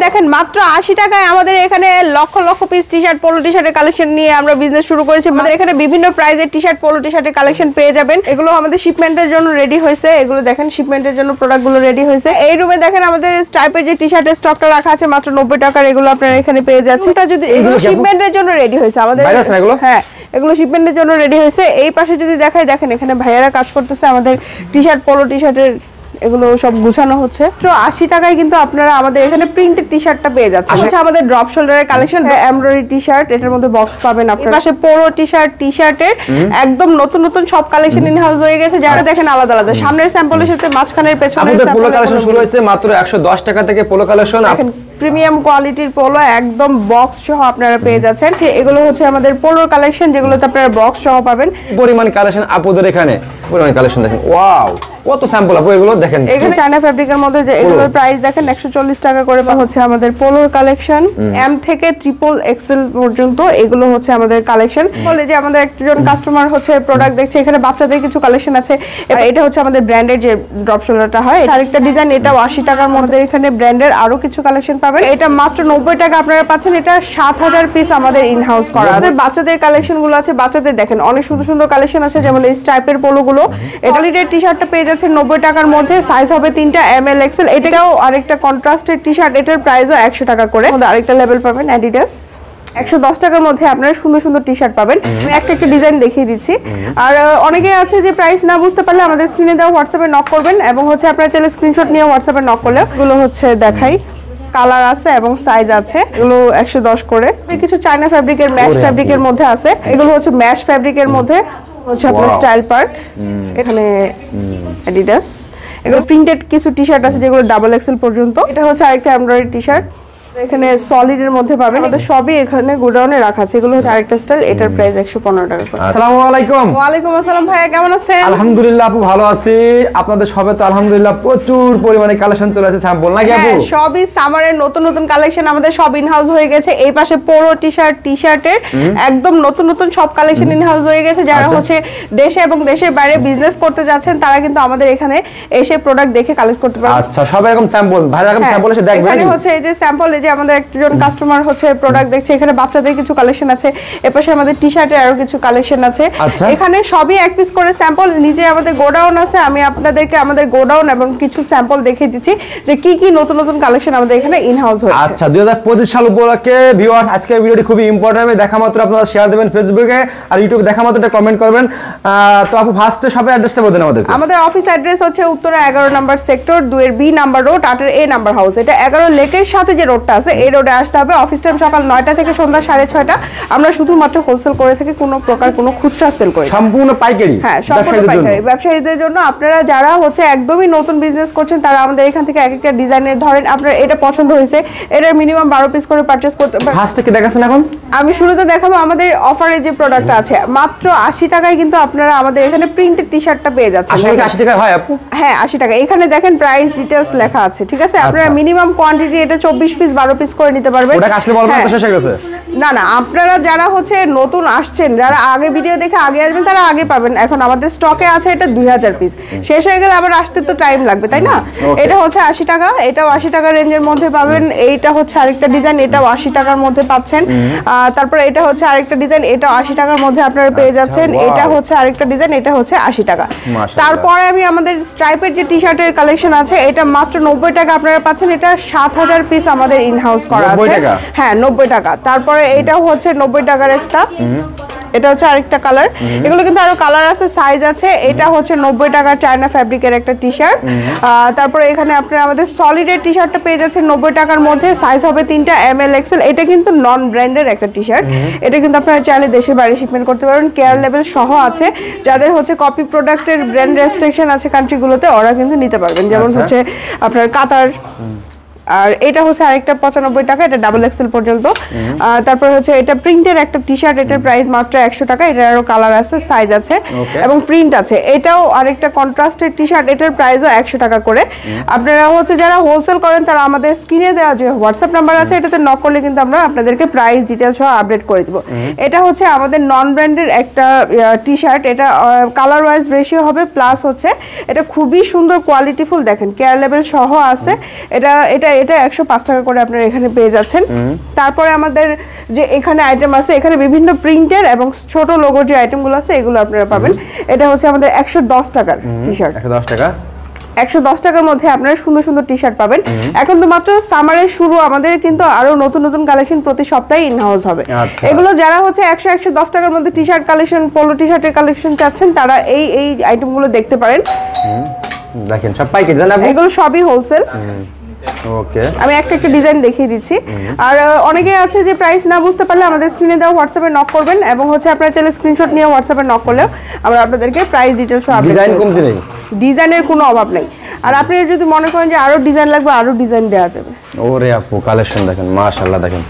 দেখেন মাত্র 80 টাকায় আমাদের এখানে lakh lakh piece T-shirt polo টি-শার্টের collection নিয়ে আমরা বিজনেস শুরু করেছি। আমাদের এখানে বিভিন্ন প্রাইজের টি-শার্ট পোলো টি-শার্টের কালেকশন পেয়ে যাবেন। এগুলো আমাদের শিপমেন্টের জন্য রেডি হয়েছে। এগুলো দেখেন শিপমেন্টের জন্য প্রোডাক্টগুলো রেডি হয়েছে। এই রুমে দেখেন আমাদের স্ট্রাইপের যে টি-শার্টের স্টকটা রাখা আছে মাত্র 90 টাকার, এগুলো আপনারা এখানে পেয়ে যাচ্ছেন। এটা যদি এগুলো শিপমেন্টের জন্য রেডি হয়েছে আমাদের। হ্যাঁ, এগুলো শিপমেন্টের জন্য রেডি হয়েছে। এই পাশে যদি দেখাই দেখেন এখানে ভাইয়ারা কাজ করতেছে আমাদের টি-শার্ট পোলো টি-শার্টের, এগুলো সব গুছানো হচ্ছে। তো 80 টাকায় কিন্তু আপনারা আমাদের এখানে প্রিন্টেড টি-শার্টটা পেয়ে যাচ্ছেন। আচ্ছা, আমাদের ড্রপ শোল্ডারের কালেকশন, এমব্রয়ডারি টি-শার্ট, এটার মধ্যে বক্স পাবেন আপনারা। পাশে পোলো টি-শার্টের একদম নতুন নতুন সব কালেকশন ইন হাউস হয়ে গেছে, যারা দেখেন আলাদা আলাদা। সামনের স্যাম্পলের সাথে মাঝখানের পেছনের আমাদের পোলো কালেকশন শুরু হয়েছে মাত্র 110 টাকা থেকে। পোলো কালেকশন দেখেন প্রিমিয়াম কোয়ালিটির পোলো একদম বক্স সহ আপনারা পেয়ে যাচ্ছেন। এগুলো হচ্ছে আমাদের পোলোর কালেকশন, যেগুলোতে আপনারা বক্স সহ পাবেন। পরিমাণ কালেকশন আপুদের এখানে পরিমাণ কালেকশন দেখেন। ওয়াও, কত স্যাম্পল আপু এগুলো দেখেন। এগুলো চায়না ফ্যাব্রিকের মধ্যে, যে এগুলোর প্রাইস দেখেন 140 টাকা করে। হচ্ছে আমাদের পোলোর কালেকশন এম থেকে ট্রিপল এক্সেল পর্যন্ত, এগুলো হচ্ছে আমাদের কালেকশন। বলে যে আমাদের একজন কাস্টমার হচ্ছে প্রোডাক্ট দেখছে, এখানে বাচ্চাদের কিছু কালেকশন আছে। এটা হচ্ছে আমাদের ব্র্যান্ডের যে ড্রপ শোল্ডারটা হয়, আরেকটা ডিজাইন, এটাও 80 টাকার মধ্যে। এখানে ব্র্যান্ডের আরো কিছু কালেকশন পাবেন। এটা মাত্র 90 টাকা আপনারা পাচ্ছেন। এটা 7000 পিস আমাদের ইন হাউস করা। আমাদের বাচ্চাদের কালেকশন গুলো আছে। বাচ্চাদের দেখেন অনেক সুন্দর সুন্দর কালেকশন আছে, যেমন এই স্ট্রাইপের পোলো গুলো। হলিডে টি-শার্টটা পেয়ে যাচ্ছে 90 টাকার মধ্যে। সাইজ হবে 3টা, এমএল এক্সেল। এটাও আরেকটা কন্ট্রাস্টের টি-শার্ট, এটার প্রাইসও 100 টাকা করে। আরেকটা লেভেল পাবেন অ্যাডিডাস, 110 টাকার মধ্যে আপনারা সুন্দর সুন্দর টি-শার্ট পাবেন। আমি একটা ডিজাইন দেখিয়ে দিচ্ছি। আর অনেকে আছে যে প্রাইস না বুঝতে পারলে আমাদের স্ক্রিনে দেওয়া হোয়াটসঅ্যাপে নক করবেন, এবং হচ্ছে আপনারা চাইলে স্ক্রিনশট নিয়ে হোয়াটসঅ্যাপে নক করলে এগুলো হচ্ছে দেখাই, কালার আছে এবং সাইজ আছে। এগুলো 110 করে। কিছু চায়না ফ্যাব্রিকের ম্যাশ ফ্যাব্রিকের মধ্যে আছে। এগুলো হচ্ছে ম্যাশ ফ্যাব্রিকের মধ্যে হচ্ছে আপনার স্টাইল পার্ক, এখানে অ্যাডিডাস। এগুলো প্রিন্টেড কিছু টি-শার্ট আছে যেগুলো ডাবল এক্সেল পর্যন্ত। এটা হচ্ছে আরেকটা এমব্রয়ডারি টি-শার্ট, এখানে সলিডের মধ্যে পাবেন। আমাদের সবই এখানে গোডাউনে রাখা আছে। এগুলো হচ্ছে আরেকটা স্টাইল, এটার প্রাইস 115 টাকা করে। আসসালামু আলাইকুম। ওয়া আলাইকুম আসসালাম ভাইয়া, কেমন আছেন? আলহামদুলিল্লাহ আপু ভালো আছি। আপনাদের সবে তো আলহামদুলিল্লাহ প্রচুর পরিমাণে কালেকশন চলে আসে স্যাম্পল নাকি আপু? হ্যাঁ, সবই সামারের নতুন নতুন কালেকশন আমাদের সব ইন হাউস হয়ে গেছে। এই পাশে পোলো টি-শার্টের একদম নতুন নতুন সব কালেকশন ইন হাউস হয়ে গেছে। যারা হচ্ছে দেশে এবং দেশের বাইরে বিজনেস করতে যাচ্ছেন, তারা কিন্তু আমাদের এখানে এসে প্রোডাক্ট দেখে কালেক্ট করতে পারবেন। আচ্ছা, সব এরকম স্যাম্পল ভাই, এরকম স্যাম্পল এসে দেখবেন। এখানে হচ্ছে এই যে স্যাম্পল, এই যে আমাদের একজন কাস্টমার হচ্ছে প্রোডাক্ট দেখছে, এখানে বাচ্চাদের কিছু কালেকশন আছে। এপাশে আমাদের টি-শার্টের আরো কিছু কালেকশন আছে। এখানে সবই এক পিস করে স্যাম্পল। নিচে আমাদের গোডাউন আছে, আমি আপনাদেরকে আমাদের গোডাউন এবং কিছু স্যাম্পল দেখিয়ে দিচ্ছি যে কি কি নতুন নতুন কালেকশন আমাদের এখানে ইন হাউস হয়েছে। আচ্ছা, 2025 সাল উপলক্ষে ভিউয়ার্স আজকের ভিডিওটি খুবই ইম্পর্টেন্ট। দেখা মাত্র আপনারা শেয়ার দিবেন ফেসবুকে আর ইউটিউবে, দেখা মাত্র একটা কমেন্ট করবেন। তো আপু ফার্স্টে সবে অ্যাড্রেসটা বলেন আমাদের। আমাদের অফিস অ্যাড্রেস হচ্ছে উত্তরা 11 নম্বর সেক্টর 2 এর বি নাম্বার রোড, 8 এর এ নাম্বার হাউস। এটা 11 লেকের সাথে যে রোডটা আছে, এই রোডে আসতে হবে। অফিস টাইম সকাল 9টা থেকে সন্ধ্যা 6:30। আমরা শুধুমাত্র হোলসেল করে থাকি, কোনো প্রকার কোনো খুচরা সেল করি। সম্পূর্ণ পাইকারি। হ্যাঁ, সম্পূর্ণ পাইকারি। ব্যবসায়ীদের জন্য, আপনারা যারা হচ্ছে একদমই নতুন বিজনেস করছেন, তারা আমাদের এখান থেকে এক একটা ডিজাইনের ধরেন আপনার এটা পছন্দ হয়েছে, এটা মিনিমাম 12 পিস করে পারচেজ করতে পারেন। ফার্স্টে কি দেখাছেন এখন? আমি শুরুতে দেখাবো আমাদের অফারে যে প্রোডাক্টটা আছে। মাত্র 80 টাকায় কিন্তু আপনারা আমাদের এখানে প্রিন্টেড টি-শার্টটা পেয়ে যাচ্ছেন। আসলে 80 টাকা হয় আপু? হ্যাঁ, 80 টাকা। এখানে দেখেন প্রাইস ডিটেইলস লেখা আছে, ঠিক আছে? আপনারা মিনিমাম কোয়ান্টিটি এটা 24 পিস 12 পিস করে নিতে পারবেন। ওটা আসলে বলবেন তো শেষ হয়ে গেছে? না না, আপনারা যারা হচ্ছে নতুন আসছেন, যারা আগে ভিডিও দেখে আগে আসবেন, তারা আগে পাবেন। এখন আমাদের স্টকে আছে এটা 2000 পিস। শেষ হয়ে গেলে আবার আসতে তো টাইম লাগবে, তাই না? এটা হচ্ছে 80 টাকা, এটাও 80 টাকা রেঞ্জের মধ্যে পাবেন। এইটা হচ্ছে আরেকটা ডিজাইন, এটাও 80 টাকার মধ্যে পাচ্ছেন। তারপরে এটা হচ্ছে আরেকটা ডিজাইন, এটাও 80 টাকার মধ্যে আপনারা পেয়ে যাচ্ছেন। এটা হচ্ছে আরেকটা ডিজাইন, এটা হচ্ছে 80 টাকা। তারপরে আমি আমাদের স্ট্রাইপের যে টি-শার্টের কালেকশন আছে, এটা মাত্র 90 টাকা আপনারা পাচ্ছেন। এটা 7000 পিস আমাদের ইন হাউস করা আছে। হ্যাঁ, 90 টাকা। তারপরে এটাও হচ্ছে 90 টাকার একটা, এটা হচ্ছে আরেকটা কালার। এগুলো কিন্তু আরো কালার আছে, সাইজ আছে। এটা হচ্ছে 90 টাকা চায়না ফ্যাব্রিকের একটা টি-শার্ট। তারপরে এখানে আপনারা আমাদের সলিডের টি-শার্টটা পেয়ে যাচ্ছেন 90 টাকার মধ্যে। সাইজ হবে 3টা, এমএল এক্সেল। এটা কিন্তু নন ব্র্যান্ডের একটা টি-শার্ট। এটা কিন্তু আপনারা চাইলে দেশের বাইরে শিপমেন্ট করতে পারবেন, কেয়ার লেভেল সহ আছে। যাদের হচ্ছে কপি প্রোডাক্টের ব্র্যান্ড রেস্ট্রিকশন আছে কান্ট্রিগুলোতে, ওরা কিন্তু নিতে পারবেন। যেমন হচ্ছে আপনার কাতার। আর এটা হচ্ছে আরেকটা 95 টাকা, এটা ডাবল এক্সেল পর্যন্ত। তারপর হচ্ছে এটা প্রিন্টের একটা টি-শার্ট, এটার প্রাইস মাত্র 100 টাকা। এটার আরো কালার আছে, সাইজ আছে এবং প্রিন্ট আছে। এটাও আরেকটা কন্ট্রাস্টের টি-শার্ট, এটার প্রাইসও 100 টাকা করে। আপনারা হচ্ছে যারা হোলসেল করেন, তারা আমাদের স্ক্রিনে দেওয়া যে হোয়াটসঅ্যাপ নাম্বার আছে, এটাতে নক করলে কিন্তু আমরা আপনাদেরকে প্রাইস ডিটেইলস সহ আপডেট করে দিব। এটা হচ্ছে আমাদের নন ব্র্যান্ডের একটা টি-শার্ট। এটা কালার ওয়াইজ রেশিও হবে, প্লাস হচ্ছে এটা খুবই সুন্দর কোয়ালিটিফুল। দেখেন কেয়ার লেভেল সহ আছে। এটা এটা 105 টাকা করে আপনারা এখানে পেয়ে যাচ্ছেন। তারপরে আমাদের যে এখানে আইটেম আছে, এখানে বিভিন্ন প্রিন্টের এবং ছোট লোগোর যে আইটেমগুলো আছে এগুলো আপনারা পাবেন। এটা হচ্ছে আমাদের 110 টাকার টি-শার্ট। 110 টাকা, 110 টাকার মধ্যে আপনারা সুন্দর সুন্দর টি-শার্ট পাবেন। এখন তো মাত্র সামারের শুরু, আমাদের কিন্তু আরো নতুন নতুন কালেকশন প্রতি সপ্তাহে ইন হাউস হবে। এগুলো যারা হচ্ছে 100-110 টাকার মধ্যে টি-শার্ট কালেকশন, পোলো টি-শার্টের কালেকশন চাচ্ছেন, তারা এই আইটেমগুলো দেখতে পারেন। দেখেন সব পাইকারি জানেন আপনি? এগুলো সবই হোলসেল। ওকে, আমি একটা ডিজাইন দেখিয়ে দিচ্ছি। আর অনেকে আছে যে প্রাইস না বুঝতে পারলে আমাদের স্ক্রিনে দেওয়া হোয়াটসঅ্যাপে নক করবেন, এবং হচ্ছে আপনারা চাইলে স্ক্রিনশট নিয়ে হোয়াটসঅ্যাপে নক করলেও আমরা আপনাদেরকে প্রাইস ডিটেইলস সব আপডেট ডিজাইন কমতি নেই, ডিজাইনের কোনো অভাব নেই। আর আপনি যদি মনে করেন যে আরো ডিজাইন লাগবে, আরো ডিজাইন দেওয়া যাবে। ওরে আপু কালেকশন দেখেন, মাশাআল্লাহ দেখেন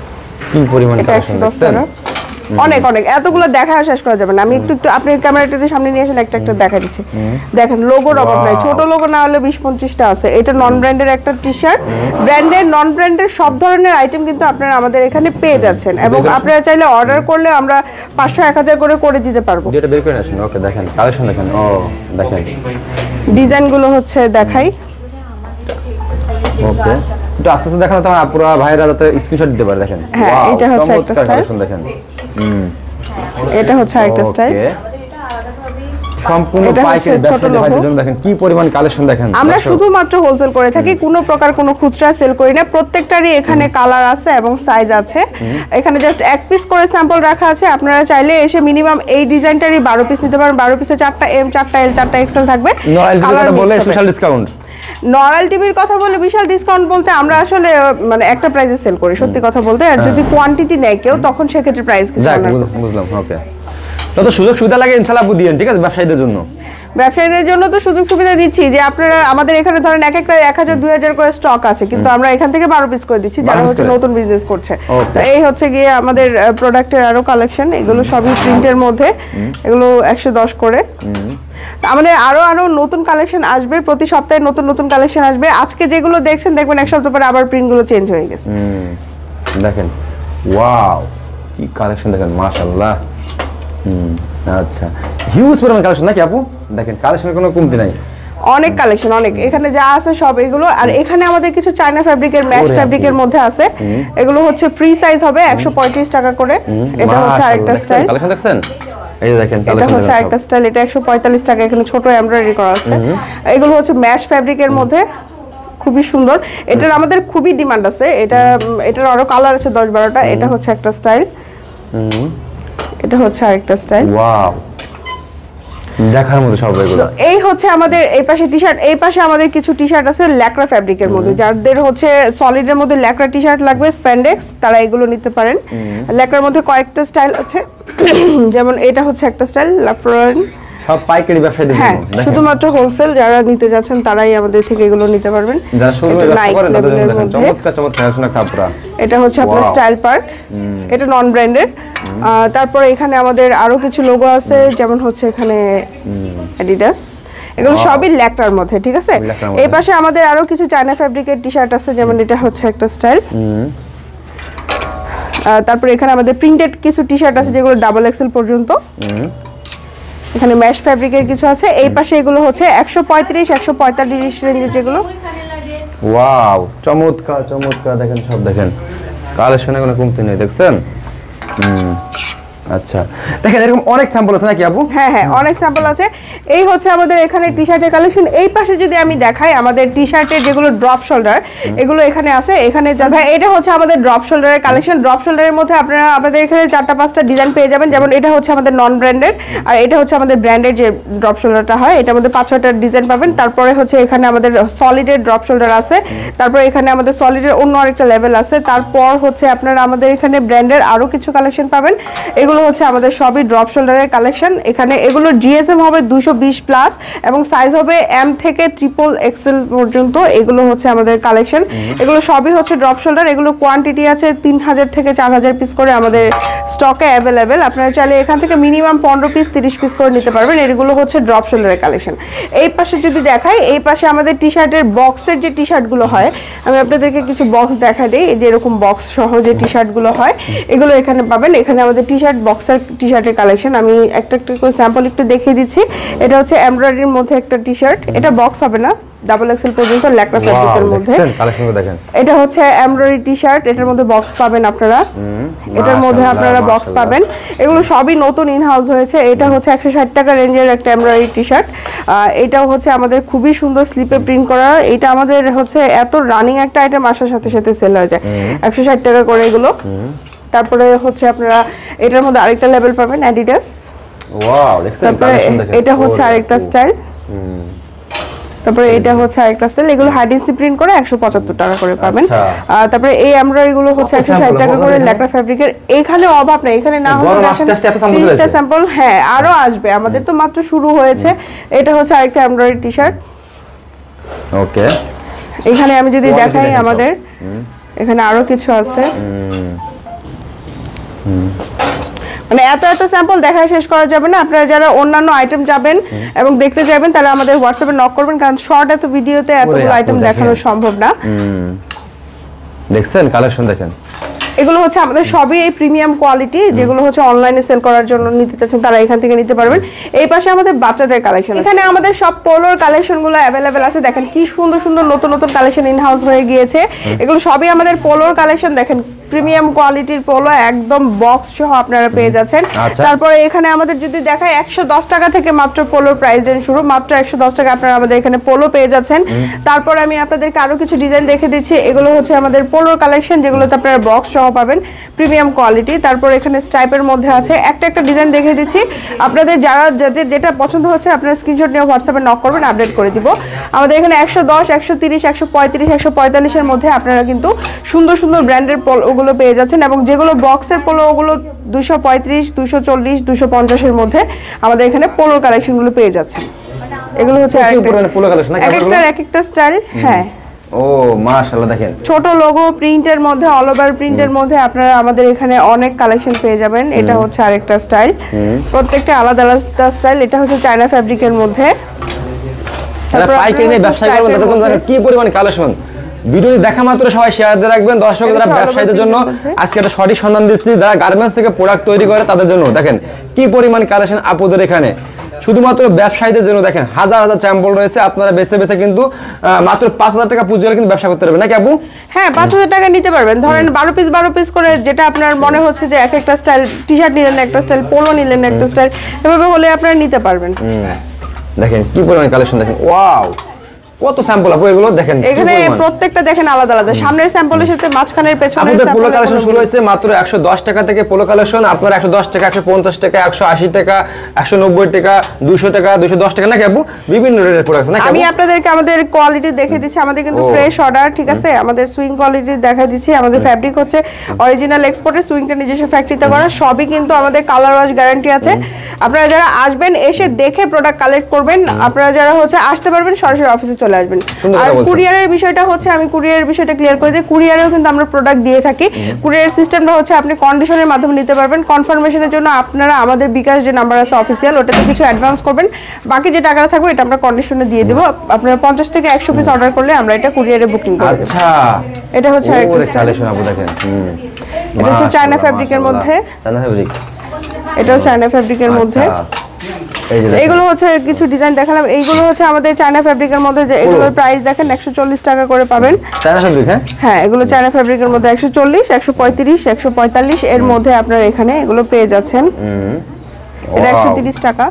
কি পরিমাণ এটা কালেকশন 110 টাকা। অনেক এতগুলো দেখা শেষ করা যাবে না। আমি একটু আপনি ক্যামেরাটা সামনে নিয়ে আসেন, একটা দেখা দিচ্ছি। দেখেন লোগোর অভাব নাই, ছোট লোগো না হলে 20-25টা আছে। এটা নন ব্র্যান্ডের একটা টি-শার্ট। ব্র্যান্ডের নন ব্র্যান্ডের সব ধরনের আইটেম কিন্তু আপনারা আমাদের এখানে পেয়ে যাচ্ছেন, এবং আপনারা চাইলে অর্ডার করলে আমরা 500-1000 করে দিতে পারবো। যেটা বের করে আসেন। ওকে, দেখেন কালেকশন দেখেন। ও দেখেন ডিজাইনগুলো হচ্ছে দেখাই। ওকে, একটু আস্তে আস্তে দেখানো তো পুরো ভাইরা যাতে স্ক্রিনশট দিতে পারে। দেখেন হ্যাঁ, এটা হচ্ছে একটা স্টাইল। দেখেন এটা হচ্ছে আরেকটা স্টাইল। সম্পূর্ণ পাইকারি ব্যবসায়ীদের জন্য দেখেন কি পরিমাণ কালেকশন দেখেন। আমরা শুধুমাত্র হোলসেল করে থাকি, কোনো প্রকার কোনো খুচরা সেল করি না। প্রত্যেকটারই এখানে কালার আছে এবং সাইজ আছে। এখানে জাস্ট এক পিস করে স্যাম্পল রাখা আছে। আপনারা চাইলে এসে মিনিমাম এই ডিজাইনটারই 12 পিস নিতে পারেন। 12 পিসে 4টা এম, 4টা এল, 4টা এক্সেল থাকবে। কালার বলে স্পেশাল ডিসকাউন্ট। নরাল টিভির কথা বলে বিশাল ডিসকাউন্ট বলতে আমরা আসলে মানে একটা প্রাইসে সেল করি, সত্যি কথা বলতে। আর যদি কোয়ান্টিটি নেয় কেউ, তখন সেক্ষেত্রে প্রাইস কিছু বুঝলাম। ওকে, যত সুযোগ সুবিধা লাগে ইনশাআল্লাহ আপু দিয়েন, ঠিক আছে? ব্যবসায়ীদের জন্য, ব্যবসায়ীদের জন্য তো সুযোগ সুবিধা দিচ্ছি যে আপনারা আমাদের এখানে ধরেন এক একটা 1000-2000 করে স্টক আছে, কিন্তু আমরা এখান থেকে 12 পিস করে দিচ্ছি যারা হচ্ছে নতুন বিজনেস করছে। তো এই হচ্ছে গিয়ে আমাদের প্রোডাক্টের আরো কালেকশন। এগুলো সবই প্রিন্টের মধ্যে, এগুলো 110 করে। আমাদের আরো নতুন কালেকশন আসবে, প্রতি সপ্তাহে নতুন নতুন কালেকশন আসবে। আজকে যেগুলো দেখছেন, দেখবেন এক সপ্তাহ পরে আবার প্রিন্টগুলো চেঞ্জ হয়ে গেছে। দেখেন ওয়াও কি কালেকশন দেখেন, মাশাআল্লাহ। আচ্ছা, হিউজ পরিমাণ কালেকশন নাকি আপু? দেখেন কালেকশনের কোনো কমতি নাই, অনেক কালেকশন, অনেক। এখানে যা আছে সব এগুলো। আর এখানে আমাদের কিছু চায়না ফ্যাব্রিকের, ম্যাশ ফ্যাব্রিকের মধ্যে আছে। এগুলো হচ্ছে ফ্রি সাইজ হবে, 135 টাকা করে। এটা হচ্ছে আরেকটা স্টাইল। কালেকশন দেখছেন, এই যে দেখেন এটা হচ্ছে আরেকটা স্টাইল। এটা 145 টাকা। এখানে ছোট এমব্রয়ডারি করা আছে। এগুলো হচ্ছে ম্যাশ ফ্যাব্রিকের মধ্যে, খুবই সুন্দর। এটার আমাদের খুবই ডিমান্ড আছে। এটার আরো কালার আছে 10-12টা। এটা হচ্ছে একটা স্টাইল। এটা হচ্ছে আরেকটা স্টাইল। ওয়াও, দেখার মতো সব এগুলো। এই হচ্ছে আমাদের এই পাশে টি-শার্ট। এই পাশে আমাদের কিছু টি-শার্ট আছে ল্যাকড়া ফ্যাব্রিকের মধ্যে। যাদের হচ্ছে সলিডের মধ্যে ল্যাকড়া টি-শার্ট লাগবে, স্প্যান্ডেক্স, তারা এগুলো নিতে পারেন। ল্যাকড়ার মধ্যে কয়েকটা স্টাইল আছে, যেমন এটা হচ্ছে একটা স্টাইল লাফ্লোরেন। সব পাইকারি ব্যবসায়ীদের জন্য। হ্যাঁ, শুধুমাত্র হোলসেল যারা নিতে যাচ্ছেন তারাই আমাদের থেকে এগুলো নিতে পারবেন। যারা শোরুমে ব্যবসা করেন তাদের জন্য দেখেন চমৎকার চমৎকার কাপড়। এটা হচ্ছে আপনার স্টাইল পার্ক। এটা নন ব্র্যান্ডের। তারপরে এখানে আমাদের আরো কিছু লোগো আছে, যেমন হচ্ছে এখানে অ্যাডিডাস। এগুলো সবই ল্যাকড়ার মধ্যে, ঠিক আছে? এই পাশে আমাদের আরো কিছু চায়না ফ্যাব্রিকের টি-শার্ট আছে, যেমন এটা হচ্ছে একটা স্টাইল। তারপরে এখানে আমাদের প্রিন্টেড কিছু টি-শার্ট আছে যেগুলো ডাবল এক্সেল পর্যন্ত। এখানে ম্যাশ ফ্যাব্রিকের কিছু আছে। এই পাশে এগুলো হচ্ছে 135-145 রেঞ্জের যেগুলো। ওয়াও, চমৎকার চমৎকার দেখেন, সব দেখেন কালেকশনে কোনো কমতি নেই, দেখছেন? আচ্ছা, দেখেন এরকম অনেক স্যাম্পল আছে নাকি আপু? হ্যাঁ, অনেক স্যাম্পল আছে। এই হচ্ছে আমাদের এখানে টি-শার্টের কালেকশন। এই পাশে যদি আমি দেখাই, আমাদের টি-শার্টের যেগুলো ড্রপ শোল্ডার, এগুলো এখানে আছে। এখানে এটা হচ্ছে আমাদের ড্রপ শোল্ডারের কালেকশন। ড্রপ শোল্ডারের মধ্যে আপনারা আমাদের এখানে 4-5টা ডিজাইন পেয়ে যাবেন। যেমন এটা হচ্ছে আমাদের নন ব্র্যান্ডের, আর এটা হচ্ছে আমাদের ব্র্যান্ডের যে ড্রপ শোল্ডারটা হয়, এটার মধ্যে 5-6টা ডিজাইন পাবেন। তারপরে হচ্ছে এখানে আমাদের সলিডের ড্রপ শোল্ডার আছে। তারপরে এখানে আমাদের সলিডের অন্য আরেকটা লেভেল আছে। তারপর হচ্ছে আপনারা আমাদের এখানে ব্র্যান্ডের আরো কিছু কালেকশন পাবেন। এগুলো হচ্ছে আমাদের সবই ড্রপ শোল্ডারের কালেকশন। এখানে এগুলো জিএসএম হবে 220+ এবং সাইজ হবে এম থেকে ট্রিপল এক্সেল পর্যন্ত। এগুলো হচ্ছে আমাদের কালেকশন। এগুলো সবই হচ্ছে ড্রপ শোল্ডার। এগুলো কোয়ান্টিটি আছে 3000 থেকে 4000 পিস করে আমাদের স্টকে অ্যাভেলেবেল। আপনারা চাইলে এখান থেকে মিনিমাম 15 পিস 30 পিস করে নিতে পারবেন। এগুলো হচ্ছে ড্রপ শোল্ডারের কালেকশন। এই পাশে যদি দেখাই, এই পাশে আমাদের টি-শার্টের বক্সের যে টি-শার্টগুলো হয়, আমি আপনাদেরকে কিছু বক্স দেখা দিই। যে এরকম বক্স সহ যে টি-শার্টগুলো হয়, এগুলো এখানে পাবেন। এখানে আমাদের টি-শার্ট বক্সের টি-শার্টের কালেকশন। আমি একটা একটা করে স্যাম্পল একটু দেখিয়ে দিচ্ছি। এটা হচ্ছে এমব্রয়ডারির মধ্যে একটা টি-শার্ট। এটা বক্স হবে না, ডাবল এক্সেল পর্যন্ত ল্যাকড়া ফ্যাব্রিকের মধ্যে। কালেকশনগুলো দেখেন। এটা হচ্ছে এমব্রয়ডারি টি-শার্ট, এটার মধ্যে বক্স পাবেন আপনারা, এটার মধ্যে আপনারা বক্স পাবেন। এগুলো সবই নতুন ইন হাউস হয়েছে। এটা হচ্ছে 160 টাকা রেঞ্জের একটা এমব্রয়ডারি টি-শার্ট। এটাও হচ্ছে আমাদের খুবই সুন্দর স্লিপে প্রিন্ট করা। এটা আমাদের হচ্ছে এত রানিং একটা আইটেম, আসার সাথে সাথে সেল হয়ে যায়। 160 টাকা করে এগুলো। তারপরে হচ্ছে আপনারা এটার মধ্যে আরেকটা লেভেল পাবেন অ্যাডিডাস। ওয়াও, দেখছেন কালেকশন দেখেন। এটা হচ্ছে আরেকটা স্টাইল। তারপরে এটা হচ্ছে আরেকটা স্টাইল। এগুলো হাইডেন্সি প্রিন্ট করে 175 টাকা করে পাবেন। তারপরে এই এমব্রয়ডারি গুলো হচ্ছে 160 টাকা করে ল্যাকড়া ফ্যাব্রিকের। এখানে অভাব নাই, এখানে না হলে 30টা স্যাম্পল হ্যাঁ আরো আসবে, আমাদের তো মাত্র শুরু হয়েছে। এটা হচ্ছে আরেকটা এমব্রয়ডারি টি-শার্ট। ওকে, এখানে আমি যদি দেখাই আমাদের এখানে আরো কিছু আছে। মানে এত এত স্যাম্পল দেখায় শেষ করা যাবে না। আপনারা যারা অন্যান্য আইটেম যাবেন এবং দেখতে যাবেন তারা আমাদের হোয়াটসঅ্যাপে নক করবেন, কারণ শর্ট এত ভিডিওতে এতগুলো আইটেম দেখানো সম্ভব না। দেখছেন কালেকশন দেখেন। এগুলো হচ্ছে আমাদের সবই এই প্রিমিয়াম কোয়ালিটি, যেগুলো হচ্ছে অনলাইনে সেল করার জন্য নিতে চাচ্ছেন তারা এখান থেকে নিতে পারবেন। এই পাশে আমাদের বাচ্চাদের কালেকশন, এখানে আমাদের সব পোলোর কালেকশনগুলো অ্যাভেলেবেল আছে। দেখেন কি সুন্দর সুন্দর নতুন নতুন কালেকশন ইন হাউস হয়ে গিয়েছে। এগুলো সবই আমাদের পোলোর কালেকশন। দেখেন প্রিমিয়াম কোয়ালিটির পোলো, একদম বক্স সহ আপনারা পেয়ে যাচ্ছেন। তারপরে এখানে আমাদের যদি দেখায় 110 টাকা থেকে মাত্র পোলোর প্রাইস রেঞ্জ শুরু, মাত্র 110 টাকা আপনারা আমাদের এখানে পোলো পেয়ে যাচ্ছেন। তারপর আমি আপনাদেরকে আরো কিছু ডিজাইন দেখে দিচ্ছি। এগুলো হচ্ছে আমাদের পোলোর কালেকশন, যেগুলোতে আপনারা বক্স সহ পাবেন, প্রিমিয়াম কোয়ালিটি। তারপর এখানে স্ট্রাইপের মধ্যে আছে। একটা একটা ডিজাইন দেখে দিচ্ছি, আপনাদের যারা যেটা পছন্দ হচ্ছে আপনারা স্ক্রিনশট নিয়ে হোয়াটসঅ্যাপে নক করবেন, আপডেট করে দিব। আমাদের এখানে 110, 130, 135, 145 এর মধ্যে আপনারা কিন্তু সুন্দর সুন্দর ব্র্যান্ডের পোলো পেয়ে যাচ্ছেন, এবং যেগুলো বক্সের পোলো ওগুলো 235, 240, 250 এর মধ্যে আমাদের এখানে পোলোর কালেকশনগুলো পেয়ে যাচ্ছেন। এগুলো হচ্ছে পোলো কালেকশন, এক একটা স্টাইল। হ্যাঁ, ও মাশাআল্লাহ, দেখেন ছোট লোগো প্রিন্টের মধ্যে, অল ওভার প্রিন্টের মধ্যে আপনারা আমাদের এখানে অনেক কালেকশন পেয়ে যাবেন। এটা হচ্ছে আরেকটা স্টাইল, প্রত্যেকটা আলাদা আলাদা স্টাইল। এটা হচ্ছে চায়না ফ্যাব্রিকের মধ্যে। পাইকারি নিয়ে ব্যবসা করবেন তাদের জন্য কি পরিমাণ কালেকশন, ভিডিও দেখা মাত্র সবাই শেয়ার দিয়ে রাখবেন। দর্শক যারা ব্যবসায়ীদের জন্য আজকে একটা সঠিক সন্ধান দিচ্ছি, যারা গার্মেন্টস থেকে প্রোডাক্ট তৈরি করে তাদের জন্য। দেখেন কি পরিমাণ কালেকশন আপুদের এখানে, শুধুমাত্র ব্যবসায়ীদের জন্য। দেখেন হাজার হাজার স্যাম্পল রয়েছে, আপনারা বেছে বেছে কিন্তু মাত্র 5000 টাকা পুঁজি হলে কিন্তু ব্যবসা করতে পারবেন, নাকি আপু? হ্যাঁ, 5000 টাকা নিতে পারবেন। ধরেন 12 পিস করে, যেটা আপনার মনে হচ্ছে যে এক একটা স্টাইল টি-শার্ট নিলেন, একটা স্টাইল পোলো নিলেন, একটা স্টাইল, এভাবে হলে আপনারা নিতে পারবেন। দেখেন কি পরিমাণ কালেকশন, দেখেন ওয়াও কত স্যাম্পল আপু এগুলো দেখেন। এখানে প্রত্যেকটা দেখেন আলাদা আলাদা, সামনের স্যাম্পলের সাথে মাঝখানের পেছনের আমাদের পোলো কালেকশন শুরু হয়েছে মাত্র 110 টাকা থেকে। পোলো কালেকশন আপনারা 110 টাকা, 150 টাকা, 180 টাকা, 190 টাকা, 200 টাকা, 210 টাকা, নাকি আপু? বিভিন্ন রেটের প্রোডাক্ট নাকি? আমি আপনাদেরকে আমাদের কোয়ালিটি দেখে দিচ্ছি। আমাদের কিন্তু ফ্রেশ অর্ডার, ঠিক আছে? আমাদের সুইং কোয়ালিটি দেখা দিচ্ছি। আমাদের ফ্যাব্রিক হচ্ছে অরিজিনাল এক্সপোর্টের, সুইংটা নিজস্ব ফ্যাক্টরিতে করা, সবই কিন্তু আমাদের কালার ওয়াশ গ্যারান্টি আছে। আপনারা যারা আসবেন এসে দেখে প্রোডাক্ট কালেক্ট করবেন। আপনারা যারা হচ্ছে আসতে পারবেন সরাসরি অফিসে চলে আসবেন। আর কুরিয়ারের বিষয়টা হচ্ছে, আমি কুরিয়ারের বিষয়টা ক্লিয়ার করে দিই। কুরিয়ারেও কিন্তু আমরা প্রোডাক্ট দিয়ে থাকি। কুরিয়ার সিস্টেমটা হচ্ছে আপনি কন্ডিশনের মাধ্যমে নিতে পারবেন। কনফার্মেশনের জন্য আপনারা আমাদের বিকাশ যে নাম্বার আছে অফিসিয়াল, ওটাতে কিছু অ্যাডভান্স করবেন, বাকি যে টাকাটা থাকবে এটা আমরা কন্ডিশনে দিয়ে দেব। আপনারা 50 থেকে 100 পিস অর্ডার করলে আমরা এটা কুরিয়ারে বুকিং করে দেব। আচ্ছা, এটা হচ্ছে আরেকটা কালেকশন আপু দেখেন। এটা হচ্ছে চায়না ফ্যাব্রিকের মধ্যে। চায়না ফ্যাব্রিক, এটাও চায়না ফ্যাব্রিকের মধ্যে। এইগুলো হচ্ছে কিছু ডিজাইন দেখালাম। এইগুলো হচ্ছে আমাদের চায়না ফ্যাব্রিকের মধ্যে, যে এগুলোর প্রাইস দেখেন 140 টাকা করে পাবেন। চায়না ফ্যাব্রিক, হ্যাঁ এগুলো চায়না ফ্যাব্রিকের মধ্যে 140, 135, 145 এর মধ্যে আপনারা এখানে এগুলো পেয়ে যাচ্ছেন। এটা 130 টাকা।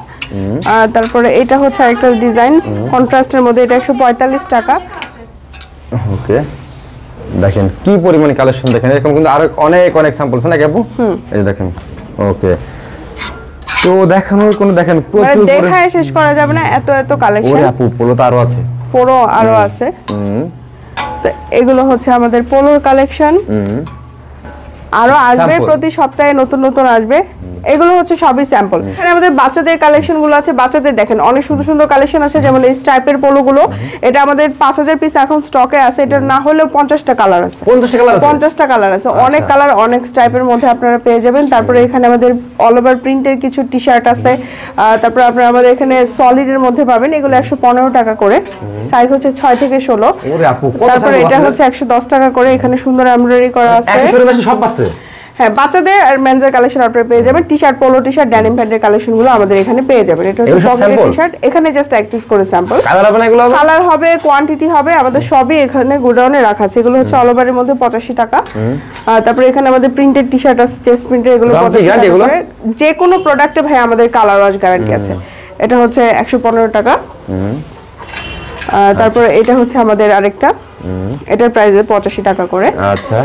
তারপরে এটা হচ্ছে আরেকটা ডিজাইন কন্ট্রাস্টের মধ্যে, এটা 145 টাকা। ওকে, দেখেন কি পরিমাণ কালেকশন, দেখেন এরকম কিন্তু আরো অনেক অনেক স্যাম্পল আছে নাকি আপু? এই যে দেখেন। ওকে, তো দেখানোর কোনো, দেখেন প্রচুর, দেখায় শেষ করা যাবে না, এত এত কালেকশন। ওরে আপু পোলো তো আরো আছে, পোলো আরো আছে। তো এগুলো হচ্ছে আমাদের পোলোর কালেকশন, আরো আসবে, প্রতি সপ্তাহে নতুন নতুন আসবে। এগুলো হচ্ছে সবই স্যাম্পল। এখানে আমাদের বাচ্চাদের কালেকশন গুলো আছে। বাচ্চাদের দেখেন অনেক সুন্দর সুন্দর কালেকশন আছে, যেমন এই স্ট্রাইপের পোলো গুলো। এটা আমাদের 5000 পিস এখন স্টকে আছে। এটা না হলেও 50টা কালার আছে, 50টা কালার আছে। অনেক কালার, অনেক স্ট্রাইপের মধ্যে আপনারা পেয়ে যাবেন। তারপরে এখানে আমাদের অল ওভার প্রিন্টের কিছু টি শার্ট আছে। তারপরে আপনারা আমাদের এখানে সলিডের মধ্যে পাবেন। এগুলো 115 টাকা করে, সাইজ হচ্ছে 6 থেকে 16। তারপরে এটা হচ্ছে 110 টাকা করে। এখানে সুন্দর এমব্রয়ডারি করা আছে। সব আছে। হ্যাঁ, বাচ্চাদের আর মেনজের কালেকশন আপনারা পেয়ে যাবেন। টি-শার্ট, পোলো টি-শার্ট, ড্যানিম প্যান্টের কালেকশনগুলো আমাদের এখানে পেয়ে যাবেন। এটা হচ্ছে এগুলো সব পকেটের sample? টি-শার্ট, এখানে জাস্ট এক পিস করে স্যাম্পল। কালার হবে না এগুলো? কালার হবে, কোয়ান্টিটি হবে, আমাদের সবই এখানে গোডাউনে রাখা আছে। এগুলো হচ্ছে অল ওভারের মধ্যে 85 টাকা। তারপরে এখানে আমাদের প্রিন্টেড টি-শার্ট আছে, চেস্ট প্রিন্টের, এগুলো 85 টাকা করে। যে কোনো প্রোডাক্টে ভাই আমাদের কালার ওয়াশ গ্যারান্টি আছে। এটা হচ্ছে 115 টাকা। তারপরে এটা হচ্ছে আমাদের আরেকটা, এটার প্রাইস 85 টাকা করে। আচ্ছা,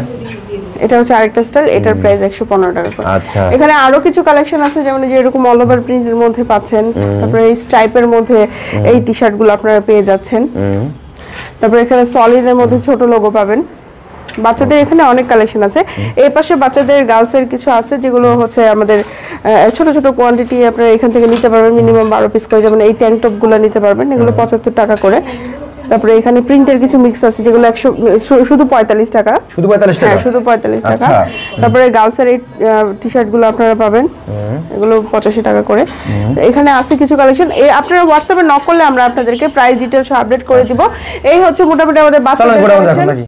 এটা হচ্ছে আরেকটা স্টাইল, এটার প্রাইস 115 টাকা করে। আচ্ছা, এখানে আরো কিছু কালেকশন আছে, যেমন যে এরকম অল ওভার প্রিন্টের মধ্যে পাচ্ছেন, তারপরে এই স্ট্রাইপের মধ্যে এই টি-শার্ট গুলো আপনারা পেয়ে যাচ্ছেন। তারপরে এখানে সলিডের মধ্যে ছোট লোগো পাবেন। বাচ্চাদের এখানে অনেক কালেকশন আছে। এই পাশে বাচ্চাদের গার্লসের কিছু আছে, যেগুলো হচ্ছে আমাদের ছোট ছোট কোয়ান্টিটি আপনারা এখান থেকে নিতে পারবেন, মিনিমাম 12 পিস করে। যেমন এই ট্যাঙ্ক টপ গুলো নিতে পারবেন, এগুলো 75 টাকা করে। তারপরে এখানে প্রিন্টের কিছু মিক্স আছে, যেগুলো 100 শুধু 45 টাকা। শুধু 45 টাকা? হ্যাঁ, শুধু 45 টাকা। আচ্ছা। তারপরে গার্লসের এই টি-শার্ট গুলো আপনারা পাবেন, এগুলো 85 টাকা করে। এখানে আছে কিছু কালেকশন, এই আপনারা হোয়াটসঅ্যাপে নক করলে আমরা আপনাদেরকে প্রাইস ডিটেইলস আপডেট করে দিব। এই হচ্ছে মোটামুটি আমাদের বাচ্চাদের কালেকশন।